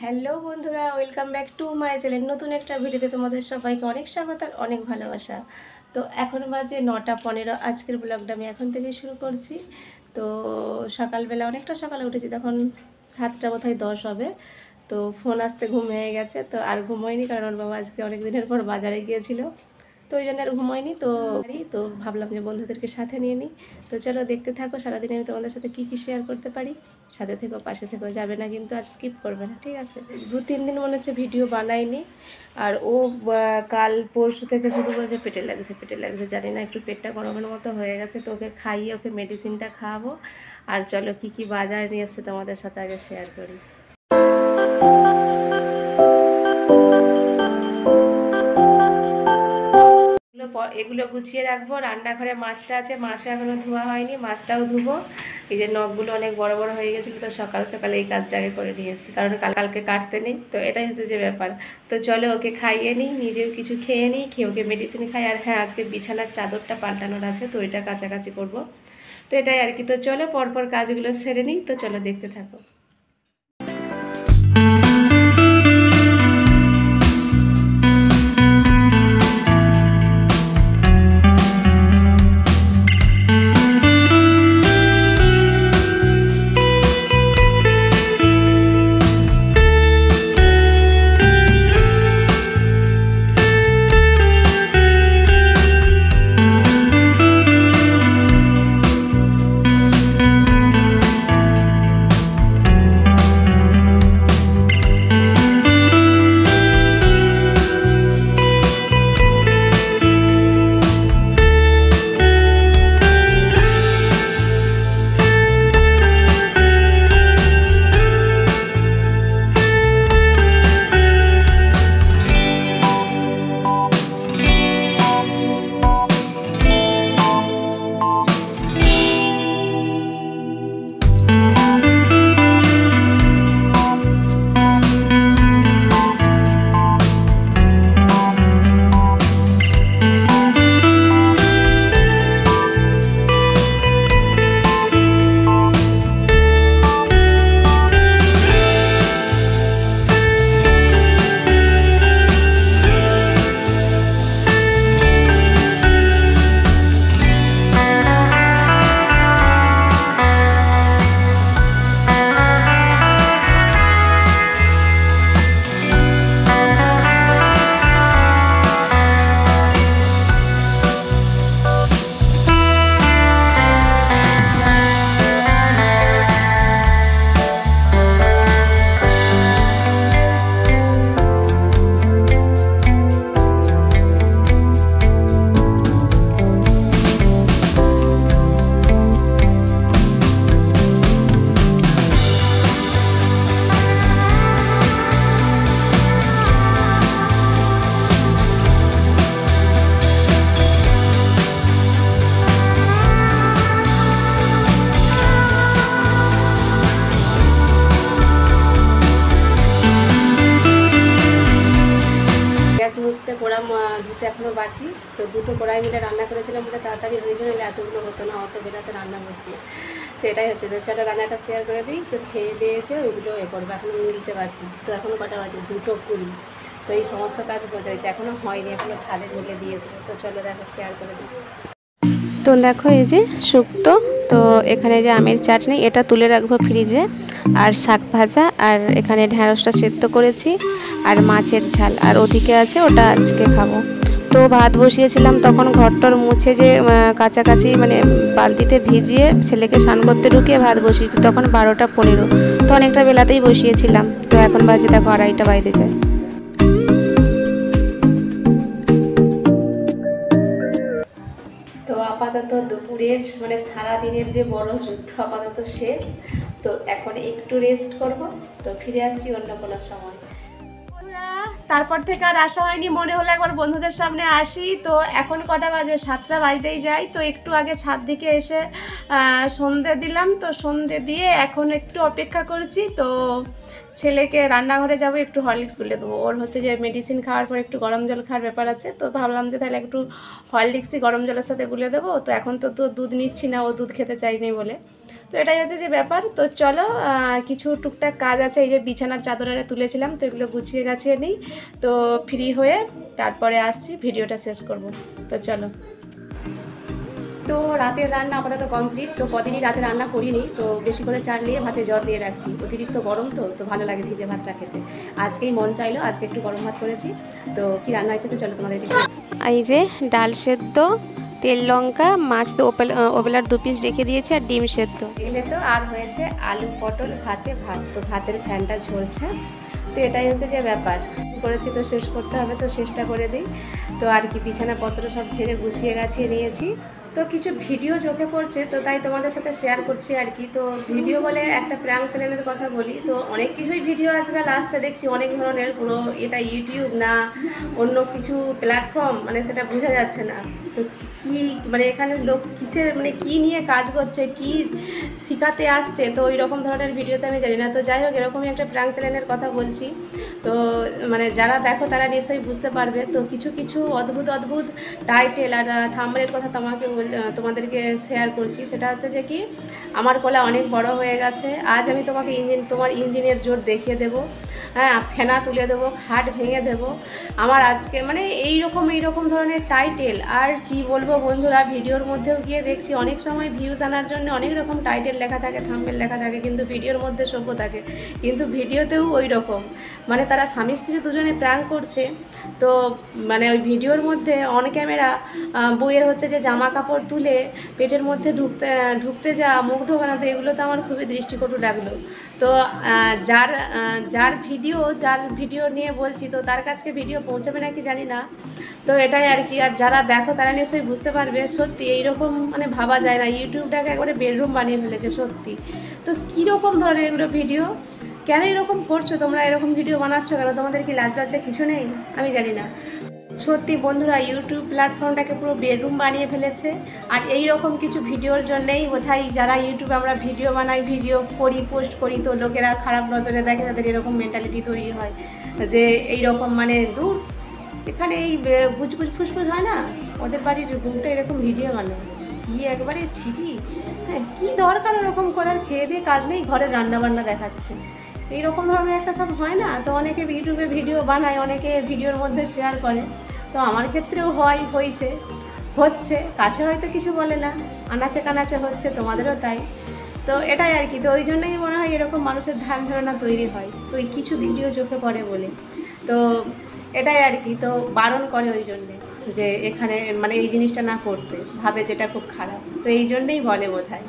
Hello বন্ধুরা, welcome back to my channel. নতুন একটা ভিডিওতে তোমাদের সবাইকে অনেক স্বাগত আর অনেক ভালোবাসা। তো এখন বাজে 9:15। আজকের ব্লগটা আমি এখন থেকে শুরু করছি। তো সকালবেলা অনেকটা সকালে উঠেছি, তখন 7টা বোধহয় 10 হবে। তো ফোন আসতে ঘুম হয়ে গেছে, তো আর ঘুমোয়নি, কারণ ওর বাবা আজকে অনেক দিনের পর বাজারে গিয়েছিল, তো ওই জন্য আর ঘুমোয়নি। তো ভাবলাম যে বন্ধুদেরকে সাথে নিয়ে নিই। তো চলো দেখতে থাকো, সারাদিন আমি তোমাদের সাথে কী কী শেয়ার করতে পারি। সাথে থেকো, পাশে থেকো, যাবে না কিন্তু, আর স্কিপ করবে না, ঠিক আছে? 2-3 দিন মনে হচ্ছে ভিডিও বানাইনি। আর ও কাল পরশু থেকে শুরু করেছে পেটে লাগছে, জানি না, একটু পেটটা গরমের মতো হয়ে গেছে। তো ওকে খাইয়ে ওকে মেডিসিনটা খাওয়াবো। আর চলো কী কী বাজার নিয়ে এসছে তোমাদের সাথে আগে শেয়ার করি। এগুলো গুছিয়ে রাখবো। রান্নাঘরে মাছটা আছে, মাছটা এখনো ধোয়া হয়নি, মাছটাও ধুবো। এই যে নখগুলো অনেক বড় বড় হয়ে গেছিলো, তো সকাল সকালে এই কাজটা আগে করে নিয়েছি, কারণ কালকে কাটতে নেই। তো এটাই হচ্ছে যে ব্যাপার। তো চলো ওকে খাইয়ে নিই, নিজেও কিছু খেয়ে নিই, খেয়ে ওকে মেডিসিন খাই। আর হ্যাঁ, আজকে বিছানার চাদরটা পাল্টানোর আছে, তো এটা কাছাকাছি করবো। তো এটাই আর কি। তো চলো পরপর কাজগুলো সেরে নিই। তো চলো দেখতে থাকো। মুছতে কড়া ধুতে এখনও বাকি। তো দুটো কড়াই মিলে রান্না করেছিলাম বলে তাড়াতাড়ি হয়েছিল, নাহলে এতগুলো হতো না, অত বেলাতে রান্না বসিয়ে। তো এটাই হচ্ছে। তো চলো রান্নাটা শেয়ার করে দিই। তো খেয়ে দিয়েছে, ওইগুলো করবো, এখনও মিলতে বাকি। তো এখনও কটা বাজে, 2:20। তো এই সমস্ত কাজ বোঝাইছে, এখনও হয়নি, এখনও ছাদে মিলে দিয়েছিল। তো চলো দেখো শেয়ার করে দিই। তো দেখো এই যে শুক্তো, তো এখানে যে আমের চাটনি, এটা তুলে রাখবো ফ্রিজে। আর শাক ভাজা, আর এখানে ঢ্যাঁড়সটা সেদ্ধ করেছি, আর মাছের ঝাল, আর ওদিকে আছে, ওটা আজকে খাবো। তো ভাত বসিয়েছিলাম, তখন ঘরটর মুছে যে কাছাকাছি মানে বালতিতে ভিজিয়ে ছেলেকে স্নান করতে ঢুকিয়ে ভাত বসিয়েছি, তখন 12টা 15। তো অনেকটা বেলাতেই বসিয়েছিলাম। তো এখন বাজে দেখো 2:30 বাজতে যায়। তো আপাতত দুপুরের মানে সারাদিনের যে বড় যুদ্ধ আপাতত শেষ। তো এখন একটু রেস্ট করব। তো ফিরে আসছি অন্য কোনো সময়। তারপর থেকে আর আসা হয়নি, মনে হলো একবার বন্ধুদের সামনে আসি। তো এখন কটা বাজে, 7টা বাজতেই যাই। তো একটু আগে ছাদ দিকে এসে সন্ধে দিলাম। তো সন্ধে দিয়ে এখন একটু অপেক্ষা করছি। তো ছেলেকে রান্নাঘরে যাব, একটু হরলিক্স গুলে দেবো। ওর হচ্ছে যে মেডিসিন খাওয়ার পর একটু গরম জল খাওয়ার ব্যাপার আছে। তো ভাবলাম যে তাহলে একটু হরলিক্সই গরম জলের সাথে গুলে দেবো। তো এখন তো দুধ নিচ্ছি না, ও দুধ খেতে চাইনি বলে। তো এটাই হচ্ছে যে ব্যাপার। তো চলো কিছু টুকটাক কাজ আছে, এই যে বিছানার চাদর তুলেছিলাম, তো এগুলো গুছিয়ে গাছিয়ে নিই, তো ফ্রি হয়ে তারপরে আসছি, ভিডিওটা শেষ করব। তো চলো। তো রাতের রান্না আপাতত কমপ্লিট। তো কদিনই রাতে রান্না করিনি, তো বেশি করে চাল নিয়ে ভাতে জল দিয়ে রাখছি, অতিরিক্ত গরম তো ভালো লাগে ভিজে ভাতটা খেতে। আজকেই মন চাইলো, আজকে একটু গরম ভাত করেছি। তো কি রান্না হয়েছে তো চলো তোমাদেরকে। এই যে ডাল সেদ্ধ, তেল লঙ্কা, মাছ তো ওবেলার 2 পিস রেখে দিয়েছি, আর ডিম সেদ্ধ এলে তো, আর হয়েছে আলু পটল ভাত। তো ভাতের ফ্যানটা ঝরছে। তো এটাই হচ্ছে যে ব্যাপার, করেছি তো শেষ করতে হবে, তো শেষটা করে দিই। তো আর কি বিছানাপত্র সব ছেড়ে গুছিয়ে গাছিয়ে নিয়েছি। তো কিছু ভিডিও চোখে পড়ছে, তো তাই তোমাদের সাথে শেয়ার করছি আর কি। তো ভিডিও বলে একটা প্র্যাঙ্ক চ্যানেলের কথা বলি, তো অনেক কিছুই ভিডিও আজকাল আসছে দেখছি, অনেক ধরনের, পুরো এটা ইউটিউব না অন্য কিছু প্ল্যাটফর্ম, মানে সেটা বোঝা যাচ্ছে না। তো কী মানে এখানে লোক কিসের মানে কী নিয়ে কাজ করছে, কী শেখাতে আসছে, তো ওই রকম ধরনের ভিডিওতে আমি জানি না। তো যাই হোক, এরকমই একটা প্র্যাঙ্ক চ্যানেলের কথা বলছি। তো মানে যারা দেখো তারা নিশ্চয়ই বুঝতে পারবে। তো কিছু কিছু অদ্ভুত অদ্ভুত টাইটেল আর থাম্বনেলের কথা তোমাদেরকে শেয়ার করছি। সেটা হচ্ছে যে কি, আমার গলা অনেক বড় হয়ে গেছে, আজ আমি তোমাকে তোমার ইঞ্জিনের জোর দেখিয়ে দেবো, হ্যাঁ ফেনা তুলে দেবো, খাট ভেঙে দেবো, আমার আজকে মানে এই রকম ধরনের টাইটেল। আর কি বলবো বন্ধুরা, ভিডিওর মধ্যেও গিয়ে দেখছি অনেক সময় ভিউজ আনার জন্য অনেক রকম টাইটেল লেখা থাকে, থাম্বনেল লেখা থাকে, কিন্তু ভিডিওর মধ্যে সভ্য থাকে, কিন্তু ভিডিওতেও ওই রকম, মানে তারা স্বামী স্ত্রী দুজনে প্র্যাঙ্ক করছে। তো মানে ওই ভিডিওর মধ্যে অন ক্যামেরা বইয়ের হচ্ছে যে জামা কাপড় তুলে পেটের মধ্যে ঢুকতে যা, মুখ ঢোকানো, তো এগুলো তো আমার খুবই দৃষ্টিকটু লাগলো। তো যার ভিডিও নিয়ে বলছি, তো তার কাছে ভিডিও পৌঁছাবে নাকি জানি না। তো এটাই আর কি। আর যারা দেখো তারা নিশ্চয়ই বুঝতে পারবে, সত্যি এইরকম মানে ভাবা যায় না, ইউটিউবটাকে একবারে বেডরুম বানিয়ে ফেলেছে সত্যি। তো কীরকম ধরনের এগুলো ভিডিও, কেন এরকম করছো তোমরা, এরকম ভিডিও বানাচ্ছ কেন, তোমাদের কি লাজ লজ্জা কিছু নেই, আমি জানি না। সত্যি বন্ধুরা, ইউটিউব প্ল্যাটফর্মটাকে পুরো বেডরুম বানিয়ে ফেলেছে। আর এই রকম কিছু ভিডিওর জন্যেই বোধহয় যারা ইউটিউবে আমরা ভিডিও বানাই, ভিডিও করি, পোস্ট করি, তো লোকেরা খারাপ নজরে দেখে, তাদের এরকম মেন্টালিটি তৈরি হয় যে এই রকম মানে দূর, এখানে এই গুজগুজ ফুসফুস হয় না, ওদের বাড়ির বউটা এরকম ভিডিও বানায়, কি একবারে ছিটি। হ্যাঁ, কী দরকার ওরকম করার, খেয়ে দিয়ে কাজ নেই, ঘরের রান্নাবান্না দেখাচ্ছে, এইরকম ধরনের একটা সব হয় না। তো অনেকে ইউটিউবে ভিডিও বানায়, অনেকে ভিডিওর মধ্যে শেয়ার করে, তো আমার ক্ষেত্রেও হচ্ছে, কাছে হয়তো কিছু বলে না, আনাচে কানাচে হচ্ছে, তোমাদেরও তাই। তো এটাই আর কি। তো ওই জন্যই মনে হয় এরকম মানুষের ধ্যান ধারণা তৈরি হয়, তো এই কিছু ভিডিও চোখে পড়ে বলে। তো এটাই আর কি। তো বারণ করে ওই জন্যে, যে এখানে মানে এই জিনিসটা না করতে, ভাবে যেটা খুব খারাপ, তো এই জন্যেই বলে বোধহয়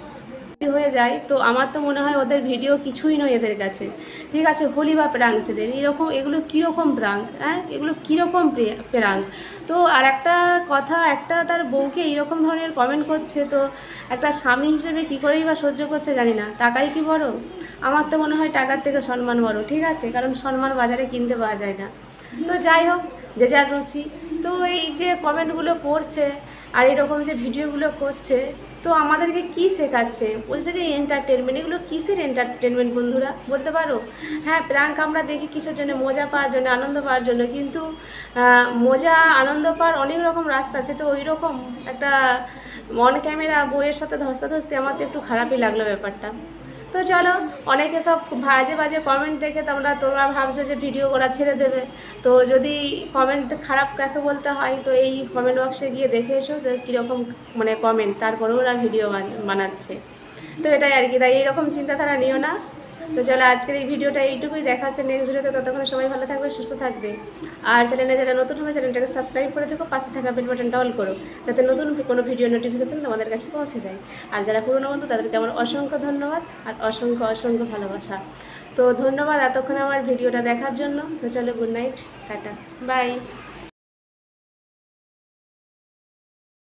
হয়ে যায়। তো আমার তো মনে হয় ওদের ভিডিও কিছুই নয় এদের কাছে, ঠিক আছে, হোলি বা প্রাঙ্ক চ্যানেল, এরকম এগুলো কীরকম প্রাঙ্ক, হ্যাঁ এগুলো কীরকম প্রাঙ্ক। তো আর একটা কথা, একটা তার বউকে এইরকম ধরনের কমেন্ট করছে, তো একটা স্বামী হিসেবে কী করেই বা সহ্য করছে জানি না। টাকাই কি বড়? আমার তো মনে হয় টাকার থেকে সম্মান বড়, ঠিক আছে, কারণ সম্মান বাজারে কিনতে পাওয়া যায় না। তো যাই হোক, যে যার রুচি। তো এই যে কমেন্টগুলো পড়ছে আর এরকম যে ভিডিওগুলো করছে, তো আমাদেরকে কি শেখাচ্ছে? বলছে যে এন্টারটেনমেন্ট, এগুলো কিসের এন্টারটেনমেন্ট বন্ধুরা বলতে পারো? হ্যাঁ, প্র্যাঙ্ক আমরা দেখি কিসের জন্য, মজা পাওয়ার জন্য, আনন্দ পাওয়ার জন্য, কিন্তু মজা আনন্দ পাওয়ার অনেক রকম রাস্তা আছে। তো ওই রকম একটা অন ক্যামেরা বইয়ের সাথে ধস্তাধস্তি, আমার তো একটু খারাপই লাগলো ব্যাপারটা। তো চলো, অনেকে সব বাজে বাজে কমেন্ট দেখে তোমরা ভাবছো যে ভিডিও করা ছেড়ে দেবে। তো যদি কমেন্ট খারাপ কাকে বলতে হয়, তো এই কমেন্ট বক্সে গিয়ে দেখে এসো যে কীরকম মানে কমেন্ট, তারপরেও ওরা ভিডিও বানাচ্ছে। তো এটাই আর কি। তাই এইরকম চিন্তাধারা নিও না। তো চলো, আজকের এই ভিডিওটা এইটুকুই, দেখা হচ্ছে নেক্সট ভিডিওতে। ততক্ষণে সবাই ভালো থাকবে, সুস্থ থাকবে। আর চ্যানেলে যারা নতুন হবে, চ্যানেলটাকে সাবস্ক্রাইব করে থেকো, পাশে থাকা বেল বাটনটা অল করো, যাতে নতুন কোনো ভিডিও নোটিফিকেশন তোমাদের কাছে পৌঁছে যায়। আর যারা পুরনো বন্ধু, তাদেরকে আমার অসংখ্য ধন্যবাদ আর অসংখ্য ভালোবাসা। তো ধন্যবাদ এতক্ষণ আমার ভিডিওটা দেখার জন্য। তো চলো, গুড নাইট, টাটা, বাই।